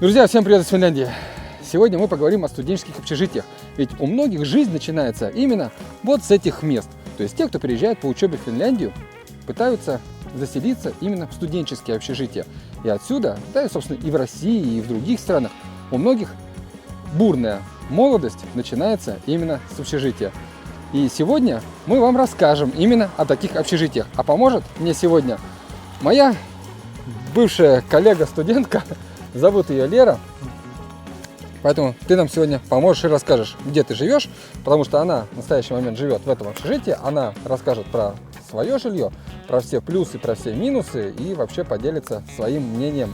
Друзья, всем привет из Финляндии! Сегодня мы поговорим о студенческих общежитиях. Ведь у многих жизнь начинается именно вот с этих мест. То есть те, кто приезжает по учебе в Финляндию, пытаются заселиться именно в студенческие общежития. И отсюда, да и собственно и в России, и в других странах, у многих бурная молодость начинается именно с общежития. И сегодня мы вам расскажем именно о таких общежитиях. А поможет мне сегодня моя бывшая коллега-студентка, зовут ее Лера. Поэтому ты нам сегодня поможешь и расскажешь, где ты живешь, потому что она в настоящий момент живет в этом общежитии. Она расскажет про свое жилье, про все плюсы, про все минусы и вообще поделится своим мнением.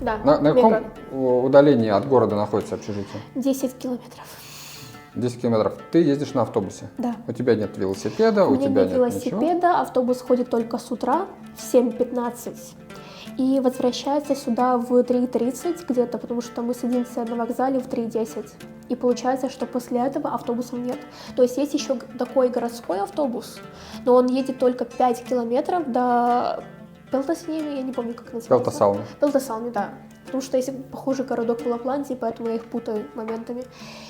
Да, На каком удалении от города находится общежитие? 10 километров. 10 километров. Ты ездишь на автобусе? Да. У тебя нет велосипеда, У меня тебя нет нет велосипеда, ничего? автобус ходит только с утра в 7:15 и возвращается сюда в 3:30 где-то, потому что мы садимся на вокзале в 3:10. И получается, что после этого автобусов нет. То есть есть еще такой городской автобус, но он едет только 5 километров до Пелтасниеми, я не помню, как называется. Пелтасалми. Пелтасалми, да. Потому что есть похожий городок в Лапландии, поэтому я их путаю моментами.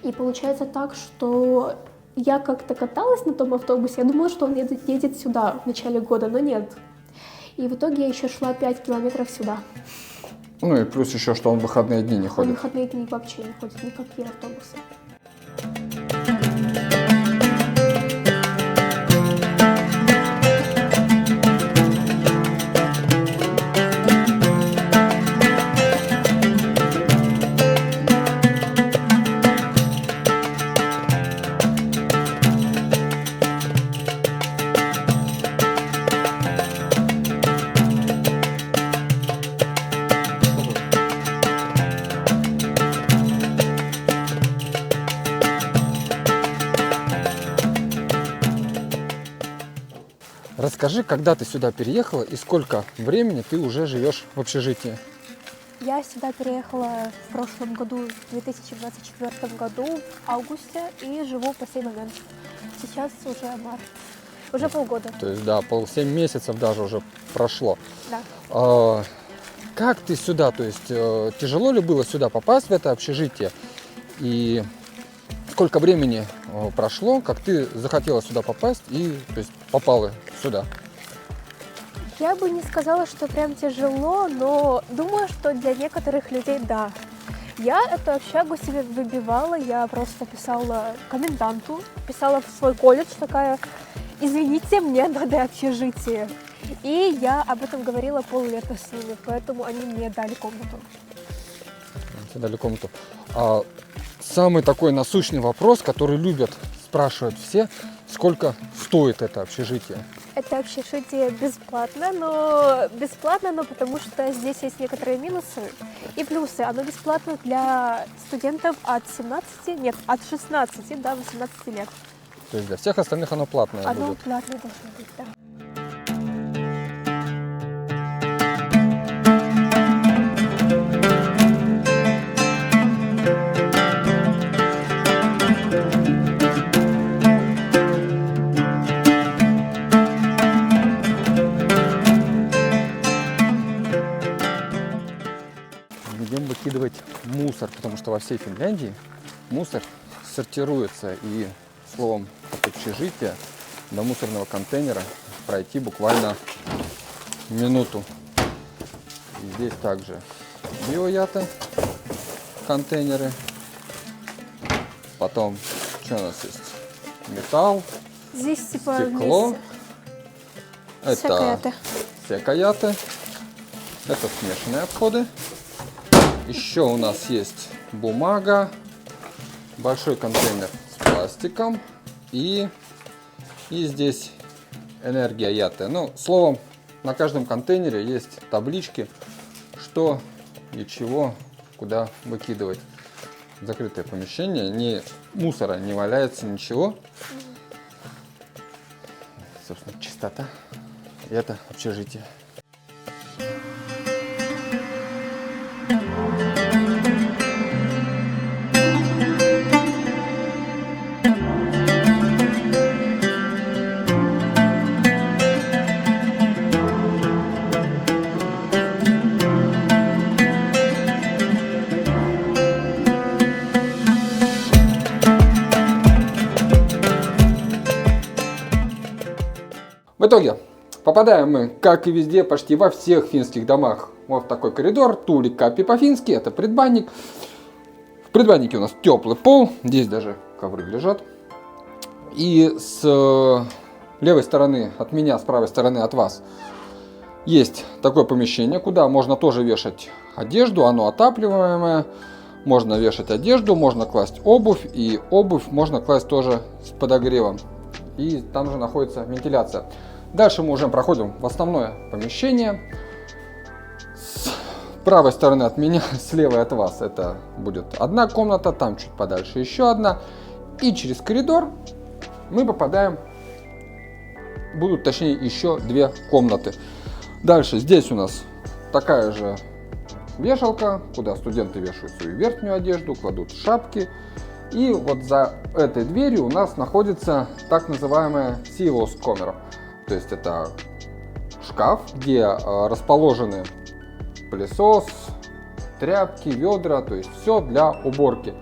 И получается так, что я как-то каталась на том автобусе, я думала, что он едет сюда в начале года, но нет. И в итоге я еще шла 5 километров сюда. Ну и плюс еще, что он в выходные дни не В ходит. выходные дни вообще не ходят никакие автобусы. Расскажи, когда ты сюда переехала и сколько времени ты уже живешь в общежитии? Я сюда переехала в прошлом году, в 2024 году, в августе, и живу по сей момент. Сейчас уже март. Уже полгода. То есть, да, 7 месяцев даже уже прошло. Да. Как ты сюда, то есть, тяжело ли было сюда попасть в это общежитие? И сколько времени прошло, как ты захотела сюда попасть и, то есть, попала сюда? Я бы не сказала, что прям тяжело, но думаю, что для некоторых людей да. Я эту общагу себе выбивала, я просто писала коменданту, писала в свой колледж такая: извините, мне надо общежитие. И я об этом говорила поллета с ними, поэтому они мне дали комнату. Тебе дали комнату. Самый такой насущный вопрос, который любят спрашивать все: сколько стоит это общежитие? Это общежитие бесплатно, но потому что здесь есть некоторые минусы и плюсы. Оно бесплатно для студентов от 16 до 18 лет. То есть для всех остальных оно платное Оно будет? платное должно быть, да. Идем выкидывать мусор, потому что во всей Финляндии мусор сортируется, и словом от общежития до мусорного контейнера пройти буквально минуту. И здесь также биоята, контейнеры, потом что у нас есть? Металл, Здесь типа стекло, это Секаяты. секаяты, это смешанные отходы. Еще у нас есть бумага, большой контейнер с пластиком и здесь энергия яты. Ну, словом, на каждом контейнере есть таблички, что и чего куда выкидывать. закрытое помещение, ни мусора не валяется, ничего. Собственно, чистота. И это общежитие. В итоге попадаем мы, как и везде, почти во всех финских домах, вот в такой коридор, Тули-Капи по-фински, это предбанник. В предбаннике у нас теплый пол, здесь даже ковры лежат. И с левой стороны от меня, с правой стороны от вас, есть такое помещение, куда можно тоже вешать одежду, оно отапливаемое. Можно вешать одежду, можно класть обувь, и обувь можно класть тоже с подогревом. И там же находится вентиляция. Дальше мы уже проходим в основное помещение. С правой стороны от меня, с левой от вас, это будет одна комната, там чуть подальше еще одна. И через коридор мы попадаем, будут точнее еще две комнаты. Дальше здесь у нас такая же вешалка, куда студенты вешают свою верхнюю одежду, кладут шапки. И вот за этой дверью у нас находится так называемая силоскомер. То есть это шкаф, где расположены пылесос, тряпки, ведра, то есть все для уборки.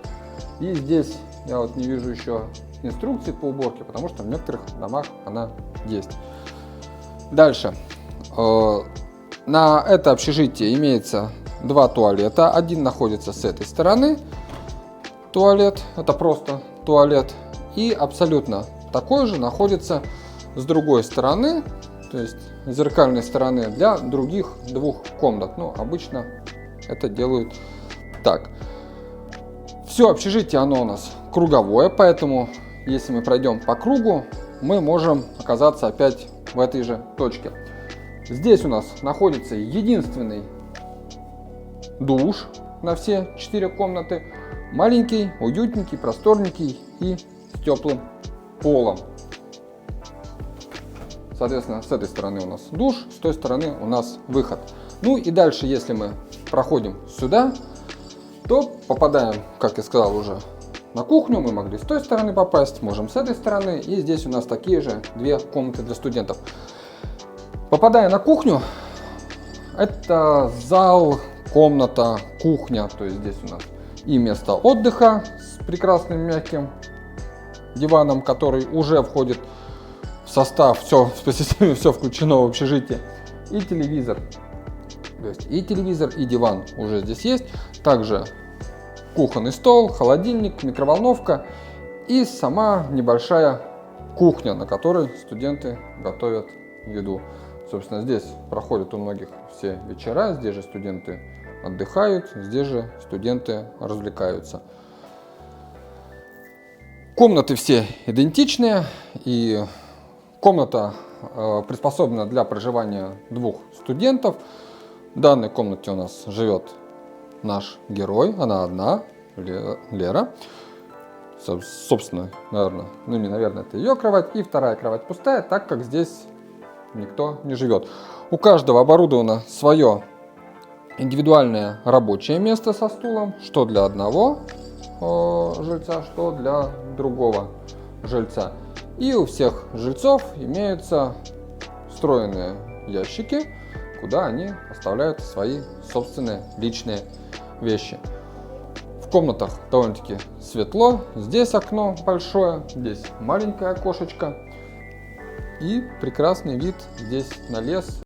И здесь я вот не вижу еще инструкции по уборке, потому что в некоторых домах она есть. Дальше. На это общежитие имеется два туалета. Один находится с этой стороны. Туалет, это просто туалет. И абсолютно такой же находится с другой стороны, то есть зеркальной стороны, для других двух комнат. Ну, обычно это делают так. Все общежитие, оно у нас круговое, поэтому если мы пройдем по кругу, мы можем оказаться опять в этой же точке. Здесь у нас находится единственный душ на все 4 комнаты. Маленький, уютненький, просторненький и с теплым полом. Соответственно, с этой стороны у нас душ, с той стороны у нас выход. Ну и дальше, если мы проходим сюда, то попадаем, как я сказал, уже на кухню. Мы могли с той стороны попасть, можем с этой стороны. И здесь у нас такие же две комнаты для студентов. Попадая на кухню, это зал, комната, кухня. То есть здесь у нас и место отдыха с прекрасным мягким диваном, который уже входит в состав, все включено в общежитие, и телевизор. То есть и телевизор, и диван уже здесь есть. Также кухонный стол, холодильник, микроволновка и сама небольшая кухня, на которой студенты готовят еду. Собственно, здесь проходят у многих все вечера, здесь же студенты отдыхают, здесь же студенты развлекаются. Комнаты все идентичные, и комната приспособлена для проживания двух студентов. В данной комнате у нас живет наш герой, она одна, Лера. Собственно, наверное, это ее кровать, и вторая кровать пустая, так как здесь никто не живет. У каждого оборудовано свое индивидуальное рабочее место со стулом, что для одного жильца, что для другого жильца. И у всех жильцов имеются встроенные ящики, куда они оставляют свои собственные личные вещи. В комнатах довольно-таки светло. Здесь окно большое, здесь маленькое окошечко. И прекрасный вид здесь на лес.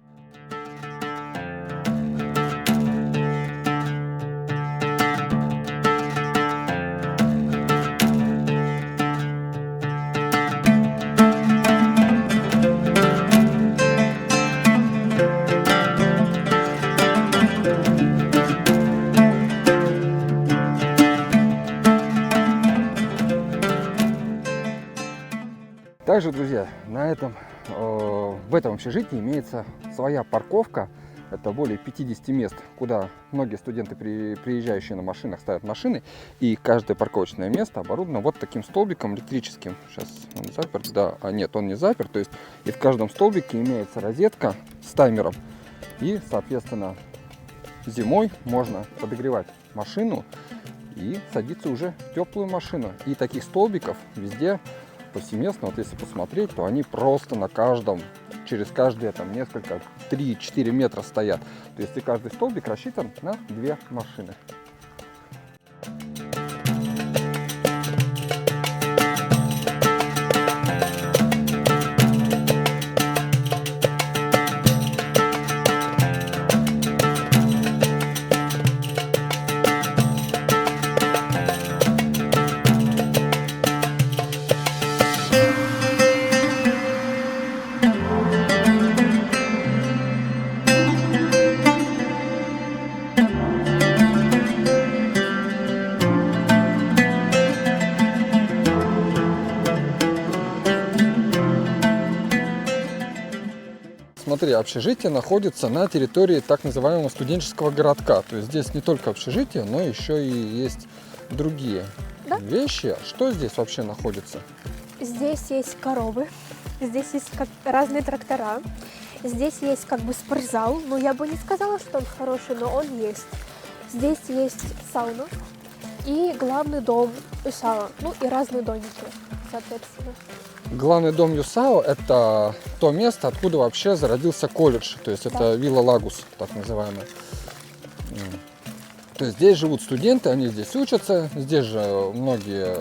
Также, друзья, в этом общежитии имеется своя парковка Это более 50 мест, куда многие студенты, приезжающие на машинах, ставят машины. И каждое парковочное место оборудовано вот таким столбиком электрическим. Сейчас он заперт, да, нет, он не заперт. То есть и в каждом столбике имеется розетка с таймером. И, соответственно, зимой можно подогревать машину и садиться уже в теплую машину. И таких столбиков везде повсеместно, вот если посмотреть, то они просто на каждом, через каждые там несколько, 3-4 метра стоят. То есть и каждый столбик рассчитан на 2 машины. Смотри, общежитие находится на территории так называемого студенческого городка. То есть здесь не только общежитие, но еще и есть другие вещи. Что здесь вообще находится? Здесь есть коровы, здесь есть разные трактора, здесь есть как бы спортзал. Но я бы не сказала, что он хороший, но он есть. Здесь есть сауна и главный дом ИСАО, ну и разные домики, соответственно. Главный дом ЮСАО – это то место, откуда вообще зародился колледж. То есть это Вилла Лагус, так называемая. То есть здесь живут студенты, они здесь учатся, здесь же многие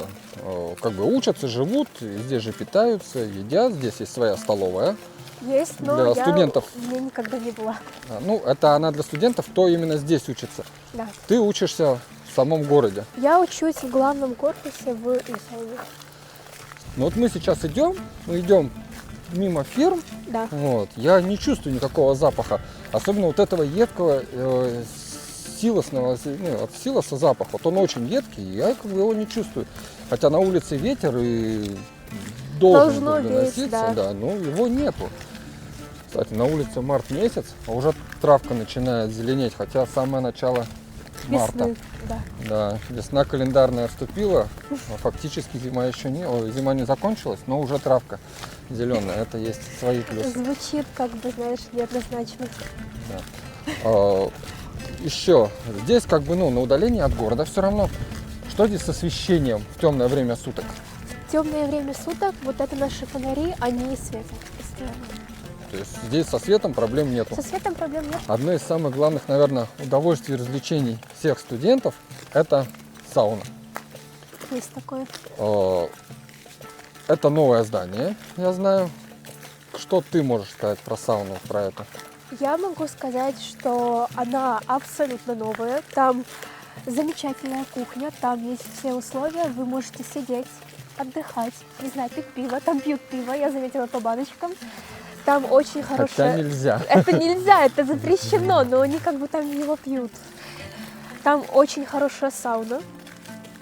как бы учатся, живут, здесь же питаются, едят, здесь есть своя столовая. Есть, но для студентов. У меня никогда не была. Ну, это она для студентов, кто именно здесь учится. Да. Ты учишься в самом городе. Я учусь в главном корпусе в ИСАО. Ну вот мы сейчас идем мимо фирм. Да. Вот, я не чувствую никакого запаха, особенно вот этого едкого силосного, от силоса запаха. Вот он очень едкий, я как бы его не чувствую. Хотя на улице ветер и должен был доноситься, да, но его нету. Кстати, на улице март месяц, а уже травка начинает зеленеть, хотя самое начало марта. Весны, да. Да, весна календарная вступила, а фактически зима еще зима не закончилась, но уже травка зеленая, это есть свои плюсы. Звучит, как бы, знаешь, неоднозначно. Да. Еще здесь как бы на удалении от города все равно. Что здесь с освещением в темное время суток? В темное время суток вот это наши фонари, они светят постоянно. То есть здесь со светом проблем нету. Со светом проблем нет. Одно из самых главных, наверное, удовольствий и развлечений всех студентов – это сауна. Есть такое. Это новое здание, я знаю. Что ты можешь сказать про сауну, про это? Я могу сказать, что она абсолютно новая. Там замечательная кухня, там есть все условия. Вы можете сидеть, отдыхать, не знаю, пить пиво. Там пьют пиво, я заметила по баночкам. Там очень хорошая... Хотя нельзя. Это нельзя, это запрещено, но они как бы там его пьют. Там очень хорошая сауна.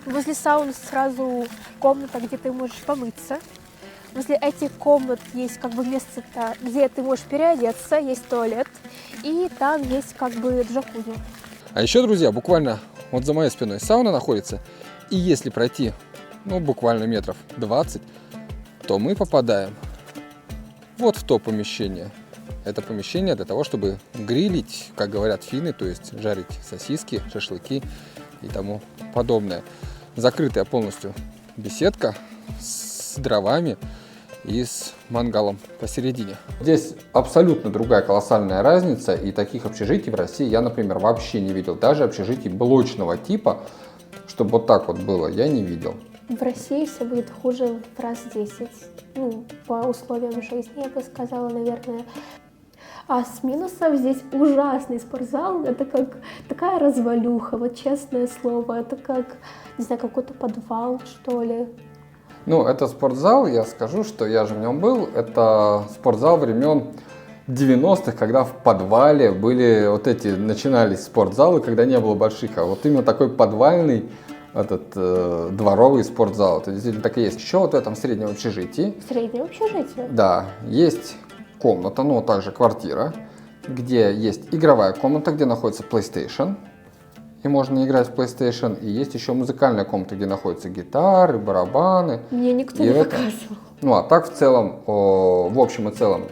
Возле сауны сразу комната, где ты можешь помыться. Возле этих комнат есть как бы место, где ты можешь переодеться, есть туалет. И там есть как бы джакузи. А еще, друзья, буквально вот за моей спиной сауна находится. И если пройти, буквально метров 20, то мы попадаем вот в то помещение. Это помещение для того, чтобы грилить, как говорят финны, то есть жарить сосиски, шашлыки и тому подобное. Закрытая полностью беседка с дровами и с мангалом посередине. Здесь абсолютно другая колоссальная разница, и таких общежитий в России я, например, вообще не видел. Даже общежитий блочного типа, чтобы вот так вот было, я не видел. В России все будет хуже в раз 10. По условиям жизни, я бы сказала, наверное. А с минусов здесь ужасный спортзал. Это как такая развалюха, вот честное слово. Это как, не знаю, какой-то подвал, что ли. Это спортзал, я скажу, что я же в нем был. Это спортзал времен 90-х, когда в подвале были начинались спортзалы, когда не было больших, а вот именно такой подвальный дворовый спортзал. Это действительно так и есть. Еще вот в этом среднем общежитии. Среднее общежитие? Да, есть комната, также квартира. где есть игровая комната, где находится PlayStation, и можно играть в PlayStation, и есть еще музыкальная комната, где находятся гитары, барабаны. Мне никто И не это- показывал. Ну а так в целом, в общем и целом,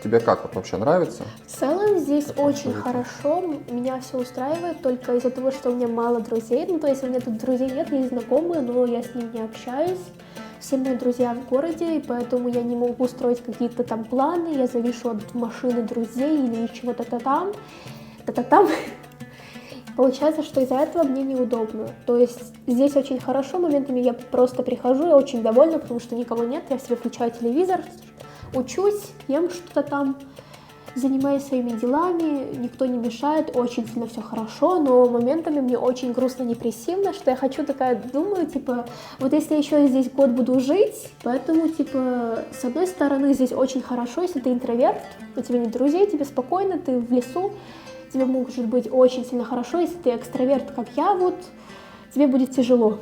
тебе как вот вообще нравится? В целом здесь очень Абсолютно. хорошо, меня все устраивает, только из-за того, что у меня мало друзей, ну то есть у меня тут друзей нет, есть знакомые, но я с ними не общаюсь. Все мои друзья в городе, и поэтому я не могу строить какие-то там планы, я завишу от машины друзей или чего-то там. Та-та-там. Получается, что из-за этого мне неудобно. То есть здесь очень хорошо, моментами я просто прихожу, я очень довольна, потому что никого нет, я себе включаю телевизор, учусь, ем что-то там, занимаюсь своими делами, никто не мешает, очень сильно все хорошо, но моментами мне очень грустно, депрессивно, что я хочу такая, думаю, типа, вот если я еще здесь год буду жить, поэтому, типа, с одной стороны, здесь очень хорошо, если ты интроверт, у тебя нет друзей, тебе спокойно, ты в лесу, тебе может быть очень сильно хорошо, если ты экстраверт, как я, вот, тебе будет тяжело.